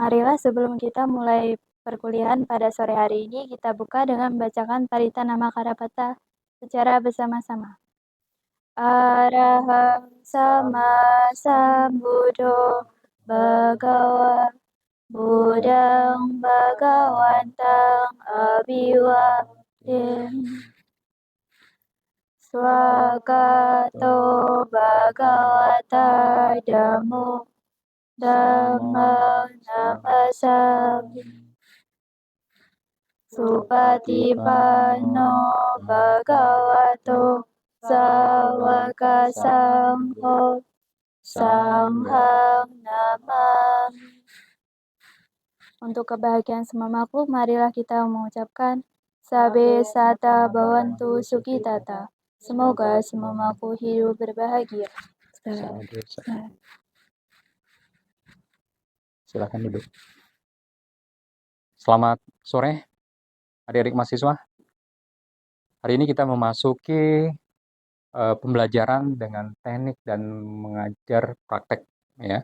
Marilah sebelum kita mulai perkuliahan pada sore hari ini, kita buka dengan membacakan Parita Nama Kadapata secara bersama-sama. Arahang sama sambuddho bhagawa buddhang bhagawantang abhiwadem swagato bhagavata dhammo dhammang namasami supatipanno bhagavato sawaka sangho sanghang namami. Untuk kebahagiaan semua makhluk, marilah kita mengucapkan Sabe Sata Bhavantu Sukhitata. Semoga semua makhluk hidup berbahagia. Silakan duduk. Selamat sore, adik-adik mahasiswa. Hari ini kita memasuki pembelajaran dengan teknik dan mengajar praktek, ya.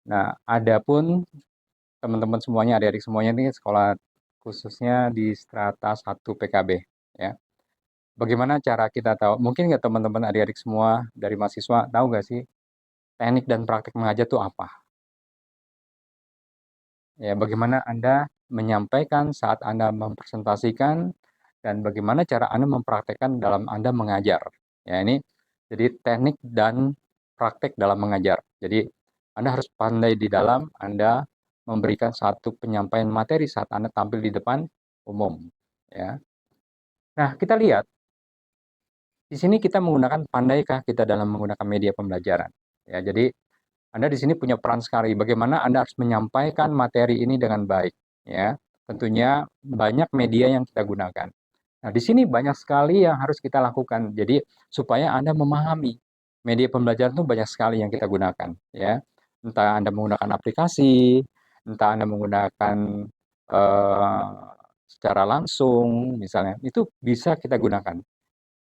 Nah, adapun teman-teman semuanya, adik-adik semuanya ini sekolah khususnya di strata 1 PKB, ya. Bagaimana cara kita tahu? Mungkin nggak teman-teman adik-adik semua dari mahasiswa tahu nggak sih teknik dan praktek mengajar itu apa? Ya, bagaimana Anda menyampaikan saat Anda mempresentasikan dan bagaimana cara Anda mempraktekkan dalam Anda mengajar. Ya, ini jadi teknik dan praktek dalam mengajar. Jadi Anda harus pandai di dalam Anda memberikan satu penyampaian materi saat Anda tampil di depan umum, ya. Nah, kita lihat di sini kita menggunakan pandaikah kita dalam menggunakan media pembelajaran. Ya, jadi Anda di sini punya peran sekali bagaimana Anda harus menyampaikan materi ini dengan baik, ya. Tentunya banyak media yang kita gunakan. Nah, di sini banyak sekali yang harus kita lakukan. Jadi, supaya Anda memahami media pembelajaran itu banyak sekali yang kita gunakan, ya. Entah Anda menggunakan aplikasi, entah Anda menggunakan eh, secara langsung, misalnya, itu bisa kita gunakan.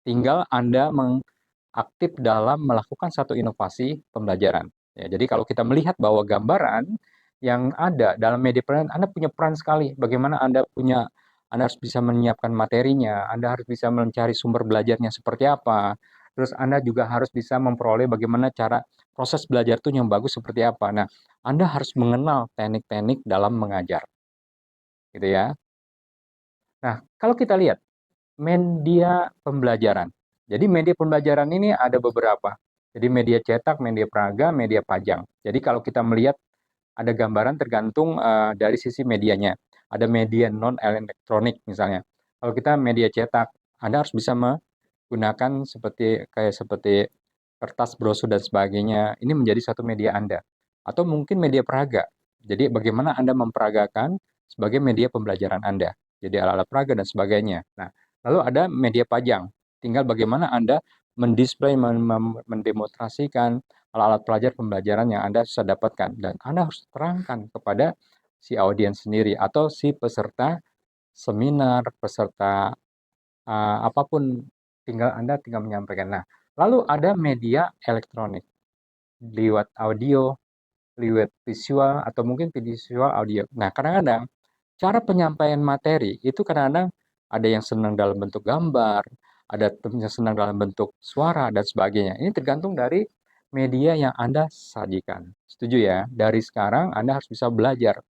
Tinggal Anda aktif dalam melakukan satu inovasi pembelajaran. Ya, jadi kalau kita melihat bahwa gambaran yang ada dalam media pembelajaran, Anda punya peran sekali. Bagaimana Anda harus bisa menyiapkan materinya, Anda harus bisa mencari sumber belajarnya seperti apa. Terus Anda juga harus bisa memperoleh bagaimana cara proses belajar itu yang bagus seperti apa. Nah, Anda harus mengenal teknik-teknik dalam mengajar. Gitu ya. Nah, kalau kita lihat media pembelajaran. Jadi media pembelajaran ini ada beberapa. Jadi media cetak, media peraga, media pajang. Jadi kalau kita melihat ada gambaran tergantung dari sisi medianya. Ada media non elektronik misalnya. Kalau kita media cetak, Anda harus bisa menggunakan seperti kertas, brosur dan sebagainya. Ini menjadi satu media Anda. Atau mungkin media peraga. Jadi bagaimana Anda memperagakan sebagai media pembelajaran Anda. Jadi alat-alat peraga dan sebagainya. Nah, lalu ada media pajang. Tinggal bagaimana Anda mendisplay, mendemonstrasikan alat-alat pembelajaran yang Anda bisa dapatkan. Dan Anda harus terangkan kepada si audiens sendiri atau si peserta seminar, peserta apapun, Anda tinggal menyampaikan. Nah, lalu ada media elektronik, lewat audio, lewat visual, atau mungkin visual audio. Nah, kadang-kadang cara penyampaian materi itu kadang-kadang ada yang senang dalam bentuk gambar, ada yang senang dalam bentuk suara, dan sebagainya. Ini tergantung dari media yang Anda sajikan. Setuju ya? Dari sekarang Anda harus bisa belajar.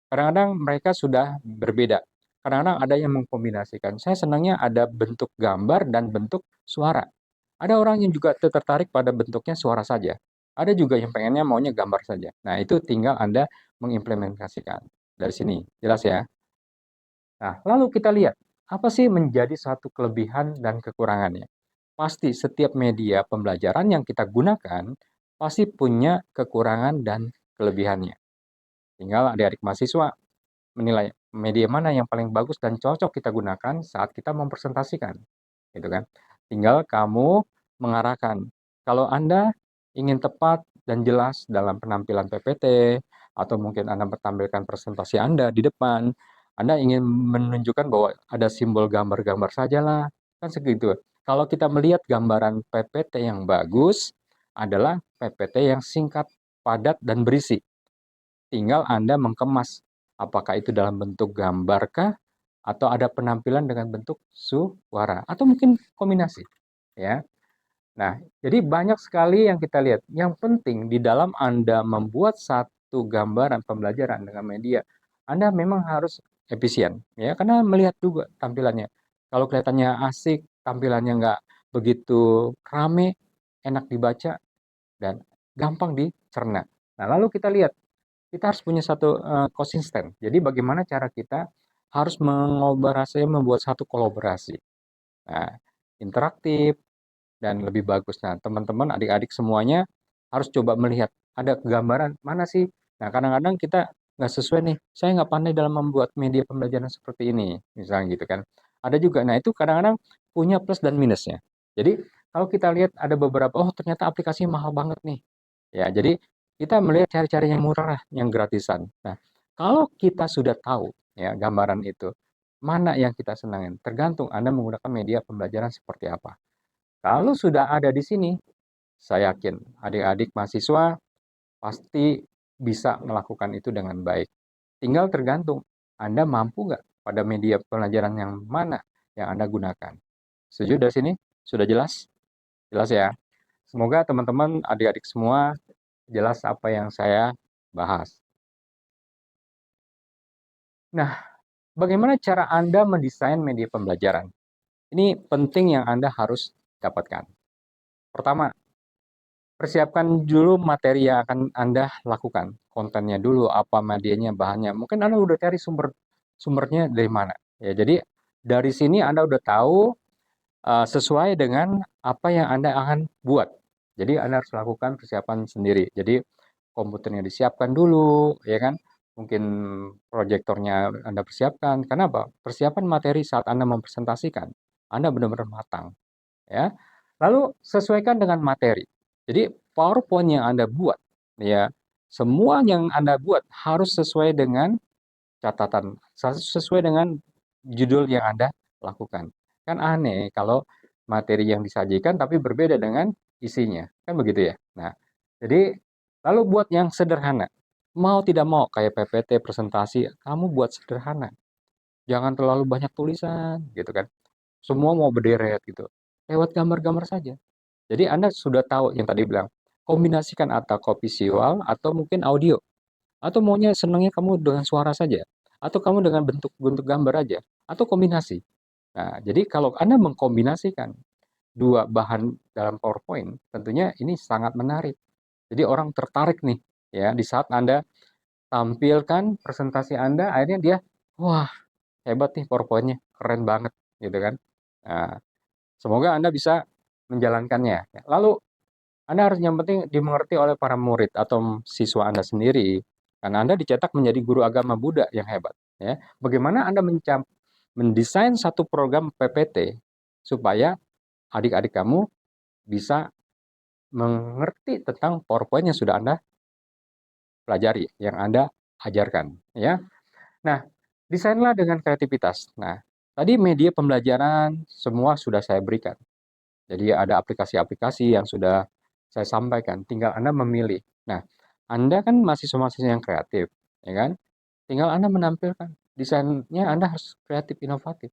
Kadang-kadang mereka sudah berbeda. Kadang-kadang ada yang mengkombinasikan. Saya senangnya ada bentuk gambar dan bentuk suara. Ada orang yang juga tertarik pada bentuknya suara saja. Ada juga yang pengennya maunya gambar saja. Nah, itu tinggal Anda mengimplementasikan. Dari sini, jelas ya? Nah, lalu kita lihat, apa sih menjadi satu kelebihan dan kekurangannya? Pasti setiap media pembelajaran yang kita gunakan, pasti punya kekurangan dan kelebihannya. Tinggal adik-adik mahasiswa menilai media mana yang paling bagus dan cocok kita gunakan saat kita mempresentasikan. Gitu kan. Tinggal kamu mengarahkan. Kalau Anda ingin tepat dan jelas dalam penampilan PPT, atau mungkin Anda menampilkan presentasi Anda di depan, Anda ingin menunjukkan bahwa ada simbol gambar-gambar sajalah, kan segitu. Kalau kita melihat gambaran PPT yang bagus adalah PPT yang singkat, padat, dan berisi. tinggal Anda mengemas apakah itu dalam bentuk gambar kah atau ada penampilan dengan bentuk suara atau mungkin kombinasi, ya. Nah, jadi banyak sekali yang kita lihat. Yang penting di dalam Anda membuat satu gambaran pembelajaran dengan media, Anda memang harus efisien, ya, karena melihat juga tampilannya. Kalau kelihatannya asik, tampilannya nggak begitu rame, enak dibaca, dan gampang dicerna. Nah, lalu kita lihat, kita harus punya satu konsisten. Jadi bagaimana cara kita harus mengolaborasi, membuat satu kolaborasi. Nah, interaktif, dan lebih bagus. Nah, teman-teman, adik-adik semuanya harus coba melihat ada gambaran mana sih. Nah, kadang-kadang kita nggak sesuai nih. Saya nggak pandai dalam membuat media pembelajaran seperti ini, misalnya gitu kan. Ada juga. Nah, itu kadang-kadang punya plus dan minusnya. Jadi, kalau kita lihat ada beberapa, oh ternyata aplikasinya mahal banget nih. Ya, jadi kita melihat cari-cari yang murah, yang gratisan. Nah, kalau kita sudah tahu ya gambaran itu, mana yang kita senangin, tergantung Anda menggunakan media pembelajaran seperti apa. Kalau sudah ada di sini, saya yakin adik-adik mahasiswa pasti bisa melakukan itu dengan baik. Tinggal tergantung Anda mampu nggak pada media pembelajaran yang mana yang Anda gunakan. Setuju dari sini? Sudah jelas? Jelas ya? Semoga teman-teman adik-adik semua jelas apa yang saya bahas. Nah, bagaimana cara Anda mendesain media pembelajaran? Ini penting yang Anda harus dapatkan. Pertama, persiapkan dulu materi yang akan Anda lakukan. Kontennya dulu, apa medianya, bahannya. Mungkin Anda udah cari sumbernya dari mana. Ya, jadi dari sini Anda udah tahu sesuai dengan apa yang Anda akan buat. Jadi Anda harus lakukan persiapan sendiri. Jadi komputernya disiapkan dulu, ya kan? Mungkin proyektornya Anda persiapkan. Kenapa? Persiapan materi saat Anda mempresentasikan. Anda benar-benar matang, ya. Lalu sesuaikan dengan materi. Jadi PowerPoint yang Anda buat, ya, semua yang Anda buat harus sesuai dengan catatan, sesuai dengan judul yang Anda lakukan. Kan aneh kalau materi yang disajikan tapi berbeda dengan isinya, kan begitu ya. Nah, jadi lalu buat yang sederhana. Mau tidak mau kayak PPT presentasi, kamu buat sederhana. Jangan terlalu banyak tulisan gitu kan. Semua mau berderet gitu. Lewat gambar-gambar saja. Jadi Anda sudah tahu yang tadi bilang, kombinasikan atau visual atau mungkin audio. Atau maunya senangnya kamu dengan suara saja. Atau kamu dengan bentuk-bentuk gambar aja. Atau kombinasi. Nah, jadi kalau Anda mengkombinasikan dua bahan dalam PowerPoint, tentunya ini sangat menarik. Jadi orang tertarik nih, ya, di saat Anda tampilkan presentasi Anda, akhirnya dia, wah, hebat nih PowerPoint-nya, keren banget, gitu kan. Nah, semoga Anda bisa menjalankannya. Lalu Anda harus yang penting dimengerti oleh para murid atau siswa Anda sendiri, karena Anda dicetak menjadi guru agama Buddha yang hebat. Ya, bagaimana Anda mendesain satu program PPT supaya adik-adik kamu bisa mengerti tentang PowerPoint yang sudah Anda pelajari, yang Anda ajarkan. Ya, nah desainlah dengan kreativitas. Nah, tadi media pembelajaran semua sudah saya berikan. Jadi ada aplikasi-aplikasi yang sudah saya sampaikan, tinggal Anda memilih. Nah, Anda kan mahasiswa-mahasiswa yang kreatif, ya kan? Tinggal Anda menampilkan. Desainnya Anda harus kreatif, inovatif.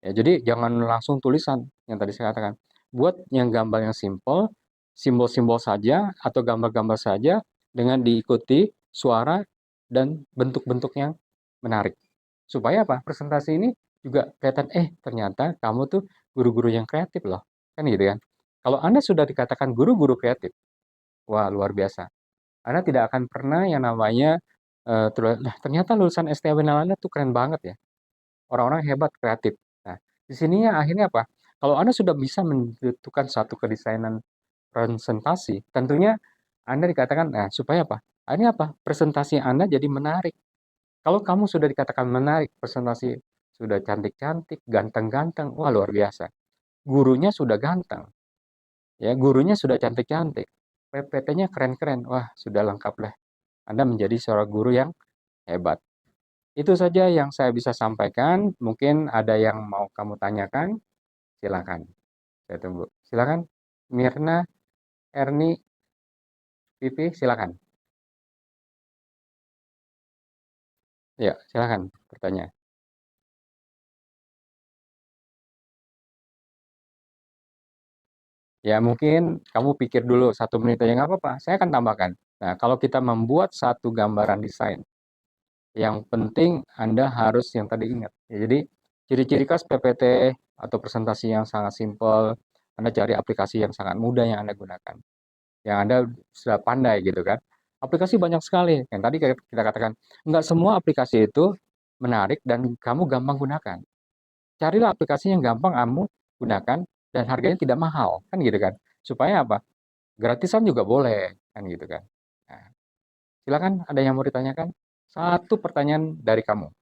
Ya, jadi jangan langsung tulisan yang tadi saya katakan. Buat yang gambar yang simple, simbol-simbol saja atau gambar-gambar saja dengan diikuti suara dan bentuk-bentuk yang menarik. Supaya apa? Presentasi ini juga kelihatan, ternyata kamu tuh guru-guru yang kreatif loh. Kan gitu kan? Kalau Anda sudah dikatakan guru-guru kreatif, wah luar biasa. Anda tidak akan pernah yang namanya, ternyata lulusan STM Anda tuh keren banget ya. Orang-orang hebat, kreatif. Nah, di sininya akhirnya apa? Kalau Anda sudah bisa menentukan satu kedesainan presentasi, tentunya Anda dikatakan, nah supaya apa? Akhirnya apa? Presentasi Anda jadi menarik. Kalau kamu sudah dikatakan menarik, presentasi sudah cantik-cantik, ganteng-ganteng, wah luar biasa. Gurunya sudah ganteng, ya gurunya sudah cantik-cantik, PPT-nya keren-keren, wah sudah lengkap lah. Anda menjadi seorang guru yang hebat. Itu saja yang saya bisa sampaikan. Mungkin ada yang mau kamu tanyakan, silakan. Saya tunggu. Silakan, Mirna, Erni, Pipi, silakan. Ya, silakan bertanya. Ya, mungkin kamu pikir dulu 1 menit aja nggak apa-apa, saya akan tambahkan. Nah, kalau kita membuat satu gambaran desain, yang penting Anda harus yang tadi ingat. Ya, jadi, ciri-ciri khas PPT atau presentasi yang sangat simpel, Anda cari aplikasi yang sangat mudah yang Anda gunakan. Yang Anda sudah pandai gitu kan. Aplikasi banyak sekali. Yang tadi kita katakan, nggak semua aplikasi itu menarik dan kamu gampang gunakan. Carilah aplikasi yang gampang kamu gunakan dan harganya tidak mahal, kan gitu kan. Supaya apa? Gratisan juga boleh, kan gitu kan. Nah, silakan ada yang mau ditanyakan? Satu pertanyaan dari kamu.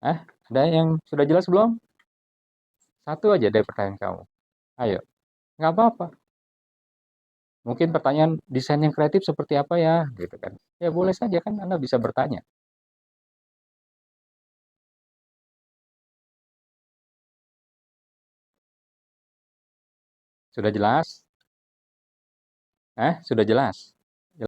Ada yang sudah jelas belum? Satu aja dari pertanyaan kamu. Ayo, nggak apa-apa. Mungkin pertanyaan desain yang kreatif seperti apa ya, gitu kan. Ya boleh saja kan Anda bisa bertanya. Sudah jelas? Sudah jelas?